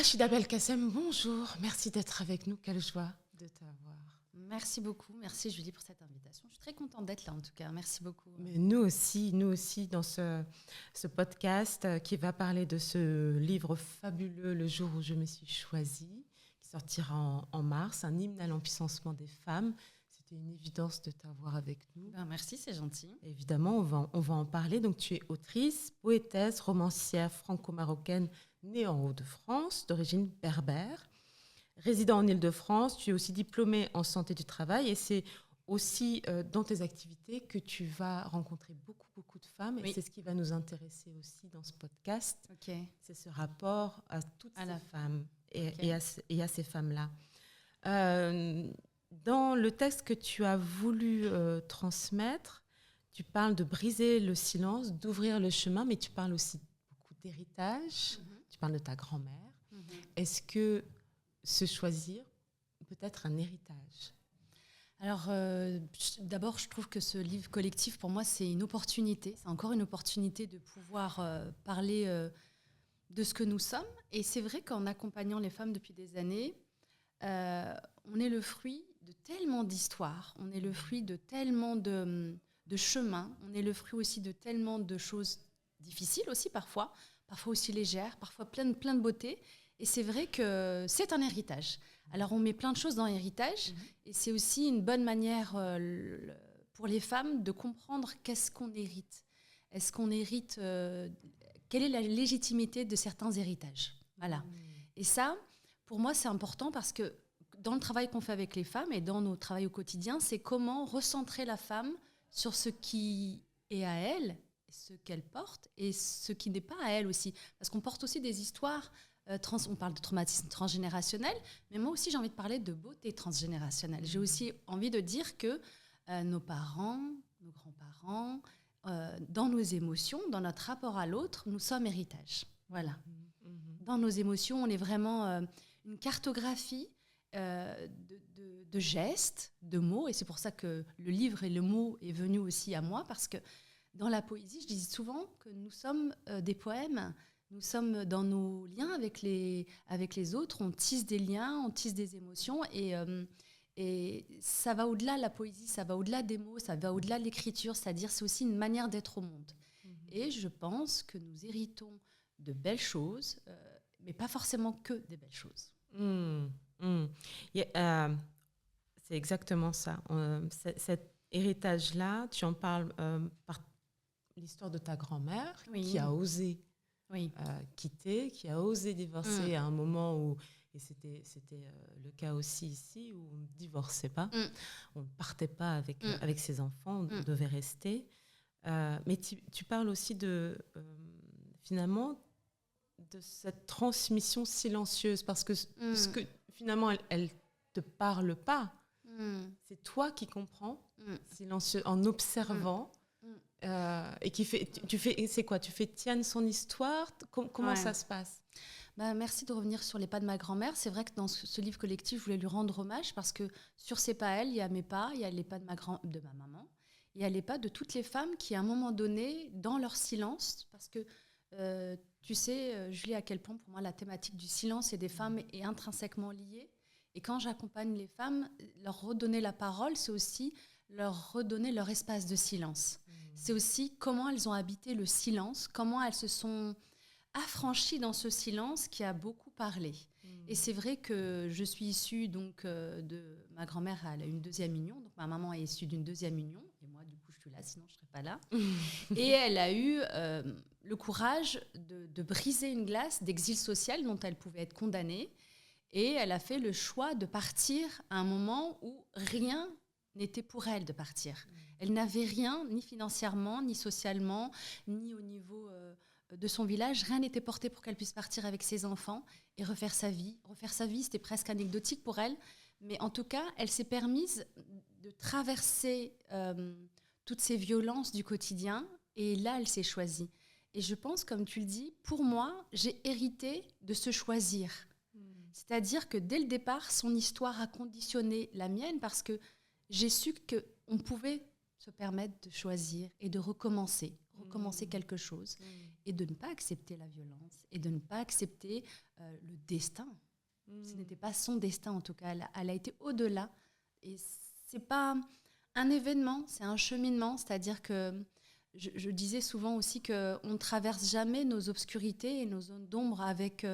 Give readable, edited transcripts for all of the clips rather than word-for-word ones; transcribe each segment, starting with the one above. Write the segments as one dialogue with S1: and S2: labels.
S1: Rachida Belkacem, bonjour. Merci d'être avec nous. Quelle joie de t'avoir.
S2: Merci beaucoup. Merci Julie pour cette invitation. Je suis très contente d'être là en tout cas. Merci beaucoup.
S1: Mais nous aussi dans ce podcast qui va parler de ce livre fabuleux, Le jour où je me suis choisie, qui sortira en mars, un hymne à l'empuissancement des femmes. C'était une évidence de t'avoir avec nous.
S2: Merci, c'est gentil.
S1: Évidemment, on va en parler. Donc, tu es autrice, poétesse, romancière franco-marocaine, née en Hauts-de-France, d'origine berbère. Résident en Île-de-France, tu es aussi diplômée en santé du travail et c'est aussi dans tes activités que tu vas rencontrer beaucoup de femmes et c'est ce qui va nous intéresser aussi dans ce podcast.
S2: Okay.
S1: C'est ce rapport à toutes ces femmes et à ces femmes-là. Dans le texte que tu as voulu transmettre, tu parles de briser le silence, d'ouvrir le chemin, mais tu parles aussi beaucoup d'héritage, tu parles de ta grand-mère. Est-ce que se choisir peut être un héritage?
S2: Alors, d'abord, je trouve que ce livre collectif, pour moi, c'est une opportunité. C'est encore une opportunité de pouvoir parler de ce que nous sommes. Et c'est vrai qu'en accompagnant les femmes depuis des années, on est le fruit de tellement d'histoires, on est le fruit de tellement de chemins, on est le fruit aussi de tellement de choses difficiles aussi parfois aussi légères, parfois plein de beauté. Et c'est vrai que c'est un héritage. Alors, on met plein de choses dans l'héritage et c'est aussi une bonne manière pour les femmes de comprendre qu'est-ce qu'on hérite. Est-ce qu'on hérite... quelle est la légitimité de certains héritages? Voilà. Et ça, pour moi, c'est important parce que dans le travail qu'on fait avec les femmes et dans nos travails au quotidien, c'est comment recentrer la femme sur ce qui est à elle, ce qu'elle porte et ce qui n'est pas à elle aussi. Parce qu'on porte aussi des histoires... on parle de traumatisme transgénérationnel, mais moi aussi j'ai envie de parler de beauté transgénérationnelle. J'ai aussi envie de dire que nos parents, nos grands-parents, dans nos émotions, dans notre rapport à l'autre, nous sommes héritage. Voilà. Dans nos émotions, on est vraiment une cartographie de gestes, de mots, et c'est pour ça que le livre et le mot est venu aussi à moi, parce que dans la poésie, je dis souvent que nous sommes des poèmes. Nous sommes dans nos liens avec les autres, on tisse des liens, on tisse des émotions et ça va au-delà de la poésie, ça va au-delà des mots, ça va au-delà de l'écriture, c'est-à-dire c'est aussi une manière d'être au monde. Et je pense que nous héritons de belles choses, mais pas forcément que des belles choses.
S1: C'est exactement ça. Cet héritage-là, tu en parles par l'histoire de ta grand-mère qui a osé quitter, qui a osé divorcer à un moment où, et c'était le cas aussi ici, où on ne divorçait pas, on ne partait pas avec ses enfants, on devait rester. Mais tu parles aussi finalement de cette transmission silencieuse, parce que ce que finalement elle te parle pas, c'est toi qui comprends, silencieux, en observant. Et c'est quoi? Tu fais tienne son histoire? Comment ça se passe?
S2: Merci de revenir sur les pas de ma grand-mère. C'est vrai que dans ce livre collectif, je voulais lui rendre hommage parce que sur ses pas, il y a mes pas, il y a les pas de ma maman, il y a les pas de toutes les femmes qui, à un moment donné, dans leur silence, parce que tu sais, Julie, à quel point pour moi la thématique du silence et des femmes est intrinsèquement liée. Et quand j'accompagne les femmes, leur redonner la parole, c'est aussi leur redonner leur espace de silence. C'est aussi comment elles ont habité le silence, comment elles se sont affranchies dans ce silence qui a beaucoup parlé. Et c'est vrai que je suis issue donc, de... Ma grand-mère, elle a eu une deuxième union, donc ma maman est issue d'une deuxième union, et moi, du coup, je suis là, sinon je ne serais pas là. Et elle a eu le courage de briser une glace d'exil social dont elle pouvait être condamnée, et elle a fait le choix de partir à un moment où rien n'était pour elle de partir. Elle n'avait rien, ni financièrement, ni socialement, ni au niveau de son village. Rien n'était porté pour qu'elle puisse partir avec ses enfants et refaire sa vie. Refaire sa vie, c'était presque anecdotique pour elle. Mais en tout cas, elle s'est permise de traverser toutes ces violences du quotidien. Et là, elle s'est choisie. Et je pense, comme tu le dis, pour moi, j'ai hérité de se choisir. C'est-à-dire que dès le départ, son histoire a conditionné la mienne parce que j'ai su qu'on pouvait se permettre de choisir et de recommencer quelque chose. et de ne pas accepter la violence et de ne pas accepter le destin. Ce n'était pas son destin en tout cas, elle a été au-delà. Et c'est pas un événement, c'est un cheminement, c'est-à-dire que je disais souvent aussi qu'on ne traverse jamais nos obscurités et nos zones d'ombre avec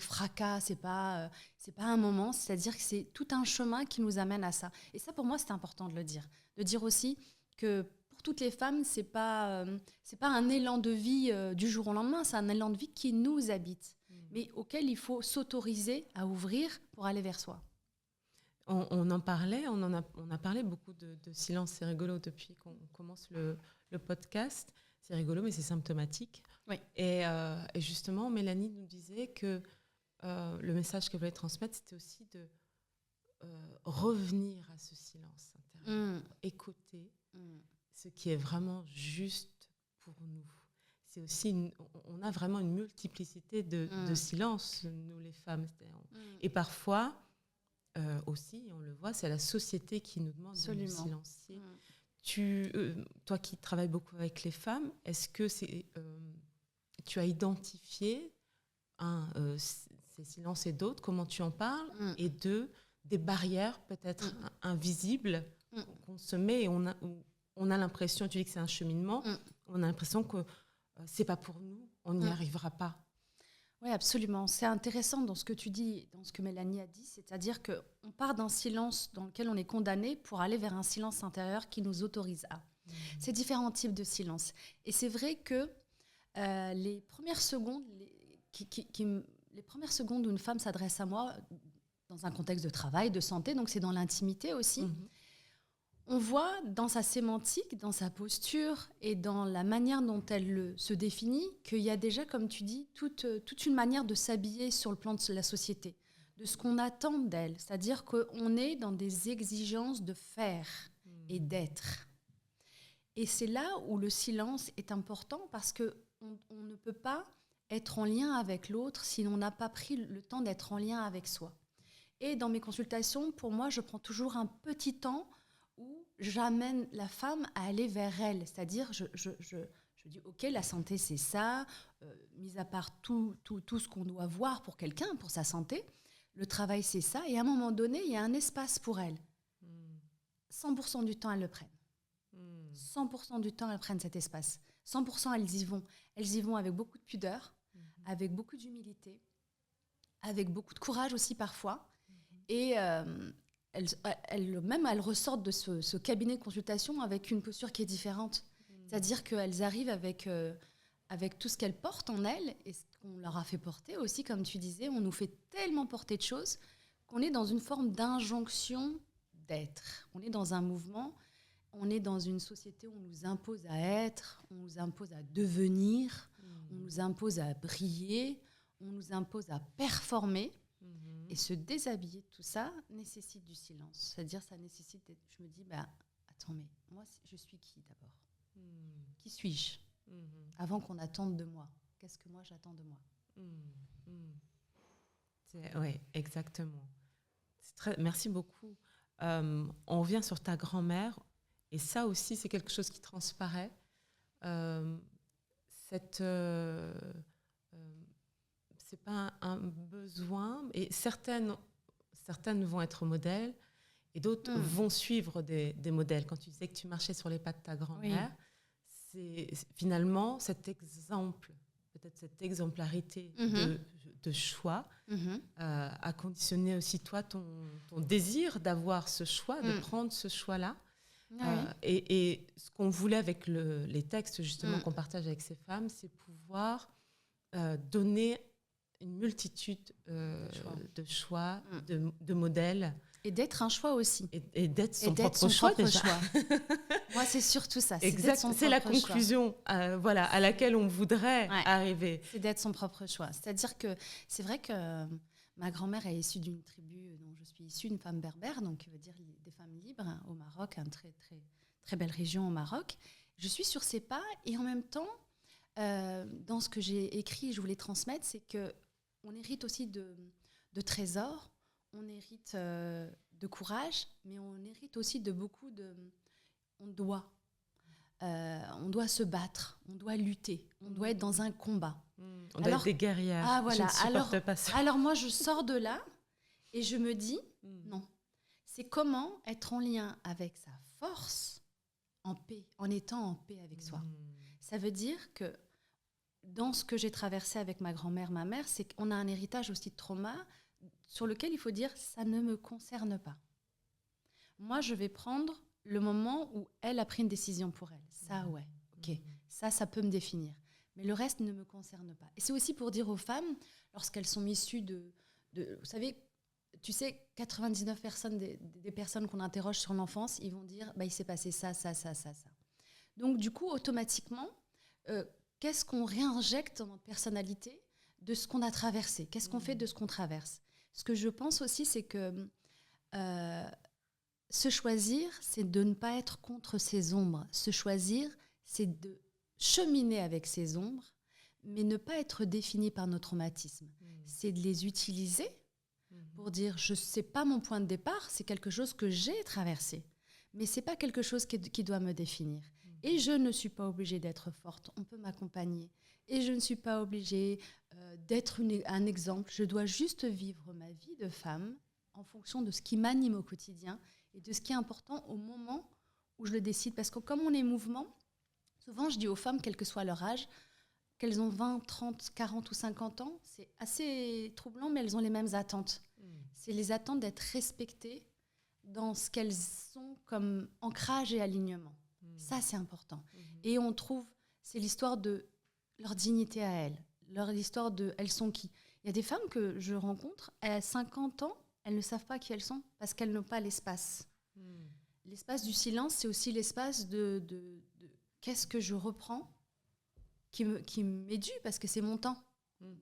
S2: fracas, c'est pas un moment, c'est-à-dire que c'est tout un chemin qui nous amène à ça. Et ça pour moi c'est important de dire aussi que pour toutes les femmes, c'est pas un élan de vie du jour au lendemain, c'est un élan de vie qui nous habite, mais auquel il faut s'autoriser à ouvrir pour aller vers soi.
S1: On en parlait, on a parlé beaucoup de silence, c'est rigolo depuis qu'on commence le podcast. C'est rigolo, mais c'est symptomatique.
S2: Oui.
S1: Et justement, Mélanie nous disait que le message qu'elle voulait transmettre, c'était aussi de revenir à ce silence intérieur, écouter ce qui est vraiment juste pour nous. C'est aussi on a vraiment une multiplicité de silences, nous les femmes. Et parfois, aussi, on le voit, c'est la société qui nous demande de nous silencier. Toi qui travailles beaucoup avec les femmes, est-ce que tu as identifié ces silences et d'autres, comment tu en parles, et des barrières peut-être invisibles qu'on se met et on a l'impression, tu dis que c'est un cheminement, on a l'impression que c'est pas pour nous, on n'y arrivera pas.
S2: Oui, absolument. C'est intéressant dans ce que tu dis, dans ce que Mélanie a dit, c'est-à-dire qu'on part d'un silence dans lequel on est condamné pour aller vers un silence intérieur qui nous autorise à. C'est différents types de silence. Et c'est vrai que les premières secondes, les premières secondes où une femme s'adresse à moi, dans un contexte de travail, de santé, donc c'est dans l'intimité aussi, on voit dans sa sémantique, dans sa posture et dans la manière dont elle se définit qu'il y a déjà, comme tu dis, toute une manière de s'habiller sur le plan de la société, de ce qu'on attend d'elle. C'est-à-dire qu'on est dans des exigences de faire et d'être. Et c'est là où le silence est important parce qu'on ne peut pas être en lien avec l'autre si on n'a pas pris le temps d'être en lien avec soi. Et dans mes consultations, pour moi, je prends toujours un petit temps où j'amène la femme à aller vers elle. C'est-à-dire, je dis, OK, la santé, c'est ça, mis à part tout ce qu'on doit voir pour quelqu'un, pour sa santé, le travail, c'est ça. Et à un moment donné, il y a un espace pour elle. 100% du temps, elles le prennent. 100% du temps, elles prennent cet espace. 100%, elles y vont. Elles y vont avec beaucoup de pudeur, avec beaucoup d'humilité, avec beaucoup de courage aussi parfois. Et elles ressortent de ce cabinet de consultation avec une posture qui est différente. C'est-à-dire qu'elles arrivent avec tout ce qu'elles portent en elles et ce qu'on leur a fait porter aussi, comme tu disais. On nous fait tellement porter de choses qu'on est dans une forme d'injonction d'être. On est dans un mouvement, on est dans une société où on nous impose à être, on nous impose à devenir, on nous impose à briller, on nous impose à performer. Et se déshabiller de tout ça nécessite du silence. C'est-à-dire, ça nécessite je me dis, attends, mais moi, je suis qui d'abord ? Qui suis-je ? Avant qu'on attende de moi. Qu'est-ce que moi, j'attends de moi ?
S1: Oui, exactement. Merci beaucoup. On revient sur ta grand-mère. Et ça aussi, c'est quelque chose qui transparaît. C'est pas un besoin, et certaines vont être modèles et d'autres vont suivre des modèles. Quand tu disais que tu marchais sur les pas de ta grand-mère, c'est finalement cet exemple, peut-être cette exemplarité de choix a conditionné aussi toi ton désir d'avoir ce choix, de prendre ce choix-là. Et ce qu'on voulait avec les textes justement qu'on partage avec ces femmes, c'est pouvoir donner une multitude de choix, de modèles.
S2: Et d'être un choix aussi.
S1: Et d'être son propre choix déjà.
S2: Moi, c'est surtout ça.
S1: C'est la conclusion à laquelle on voudrait arriver.
S2: C'est d'être son propre choix. C'est-à-dire que c'est vrai que ma grand-mère est issue d'une tribu dont je suis issue, une femme berbère, donc qui veut dire des femmes libres au Maroc, une très, très, très belle région au Maroc. Je suis sur ses pas et en même temps, dans ce que j'ai écrit, je voulais transmettre, c'est qu'on hérite aussi de trésors, on hérite de courage, mais on hérite aussi de beaucoup de... On doit. on doit se battre, on doit lutter, on doit être dans un combat.
S1: On doit être des guerrières.
S2: Ah, voilà.
S1: Je ne supporte pas ça.
S2: Alors moi, je sors de là et je me dis, non, c'est comment être en lien avec sa force en paix, en étant en paix avec soi. Ça veut dire que dans ce que j'ai traversé avec ma grand-mère, ma mère, c'est qu'on a un héritage aussi de trauma sur lequel il faut dire, ça ne me concerne pas. Moi, je vais prendre le moment où elle a pris une décision pour elle. Ça, ouais, ok, ça peut me définir. Mais le reste ne me concerne pas. Et c'est aussi pour dire aux femmes, lorsqu'elles sont issues de vous savez, tu sais, 99% des personnes qu'on interroge sur l'enfance, ils vont dire, il s'est passé ça. Donc, du coup, automatiquement, qu'est-ce qu'on réinjecte dans notre personnalité de ce qu'on a traversé? Qu'est-ce qu'on fait de ce qu'on traverse? Ce que je pense aussi, c'est que se choisir, c'est de ne pas être contre ses ombres. Se choisir, c'est de cheminer avec ses ombres, mais ne pas être défini par nos traumatismes. C'est de les utiliser pour dire, je sais pas mon point de départ, c'est quelque chose que j'ai traversé, mais c'est pas quelque chose qui doit me définir. Et je ne suis pas obligée d'être forte, on peut m'accompagner. Et je ne suis pas obligée d'être un exemple, je dois juste vivre ma vie de femme en fonction de ce qui m'anime au quotidien et de ce qui est important au moment où je le décide. Parce que comme on est mouvement, souvent je dis aux femmes, quel que soit leur âge, qu'elles ont 20, 30, 40 ou 50 ans, c'est assez troublant, mais elles ont les mêmes attentes. C'est les attentes d'être respectées dans ce qu'elles sont comme ancrage et alignement. Ça, c'est important. Et on trouve, c'est l'histoire de leur dignité à elles, l'histoire de elles sont qui. Il y a des femmes que je rencontre, à 50 ans, elles ne savent pas qui elles sont parce qu'elles n'ont pas l'espace. L'espace du silence, c'est aussi l'espace de qu'est-ce que je reprends qui m'édue parce que c'est mon temps.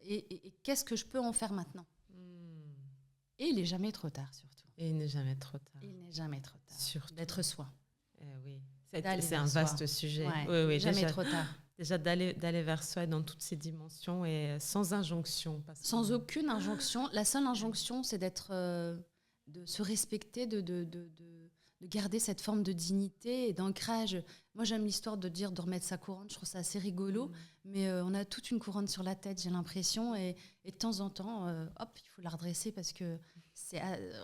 S2: Et qu'est-ce que je peux en faire maintenant? Et il n'est jamais trop tard, surtout.
S1: Et il n'est jamais trop tard.
S2: Il n'est jamais trop tard.
S1: Surtout.
S2: D'être soi.
S1: Oui. C'est un vaste sujet.
S2: Ouais, oui, jamais trop tard.
S1: Déjà d'aller vers soi dans toutes ses dimensions et sans injonction.
S2: Sans aucune injonction. La seule injonction, c'est de se respecter, de garder cette forme de dignité et d'ancrage. Moi, j'aime l'histoire de remettre sa couronne. Je trouve ça assez rigolo. Mais on a toute une couronne sur la tête, j'ai l'impression. Et de temps en temps, il faut la redresser parce que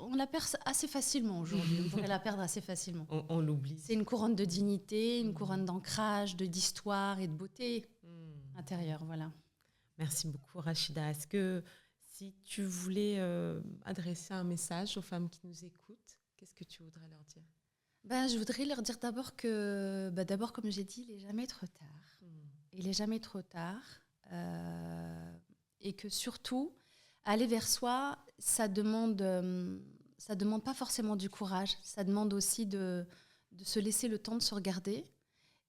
S2: on la perd assez facilement aujourd'hui. On pourrait la perdre assez facilement.
S1: On l'oublie.
S2: C'est une couronne de dignité, une couronne d'ancrage, d'histoire et de beauté intérieure. Voilà.
S1: Merci beaucoup, Rachida. Est-ce que si tu voulais adresser un message aux femmes qui nous écoutent, qu'est-ce que tu voudrais leur dire?
S2: Je voudrais leur dire d'abord que, comme j'ai dit, il n'est jamais trop tard. Il n'est jamais trop tard. Et que surtout, aller vers soi, ça demande pas forcément du courage. Ça demande aussi de se laisser le temps de se regarder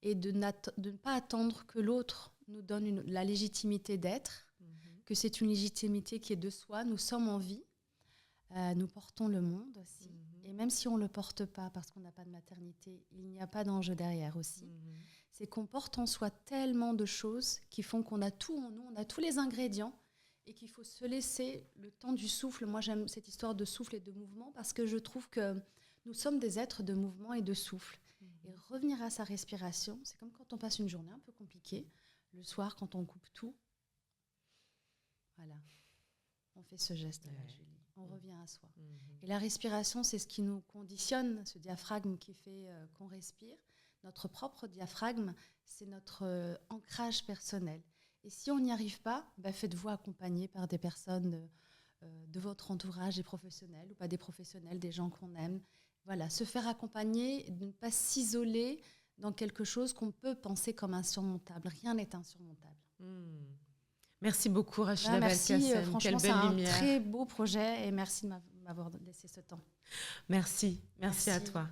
S2: et de ne pas attendre que l'autre nous donne la légitimité d'être, que c'est une légitimité qui est de soi. Nous sommes en vie. Nous portons le monde aussi. Et même si on ne le porte pas parce qu'on n'a pas de maternité, il n'y a pas d'enjeu derrière aussi. C'est qu'on porte en soi tellement de choses qui font qu'on a tout en nous, on a tous les ingrédients et qu'il faut se laisser le temps du souffle. Moi, j'aime cette histoire de souffle et de mouvement parce que je trouve que nous sommes des êtres de mouvement et de souffle. Et revenir à sa respiration, c'est comme quand on passe une journée un peu compliquée, le soir, quand on coupe tout. Voilà. On fait ce geste-là, Julie. On revient à soi. Et la respiration, c'est ce qui nous conditionne, ce diaphragme qui fait qu'on respire. Notre propre diaphragme, c'est notre ancrage personnel. Et si on n'y arrive pas, faites-vous accompagner par des personnes de votre entourage, des professionnels ou pas des professionnels, des gens qu'on aime. Voilà, se faire accompagner, de ne pas s'isoler dans quelque chose qu'on peut penser comme insurmontable. Rien n'est insurmontable.
S1: Merci beaucoup, Rachida
S2: Merci,
S1: Belkacem.
S2: franchement,
S1: Quelle
S2: c'est
S1: belle
S2: un
S1: lumière.
S2: très beau projet et merci de m'avoir laissé ce temps.
S1: Merci à toi.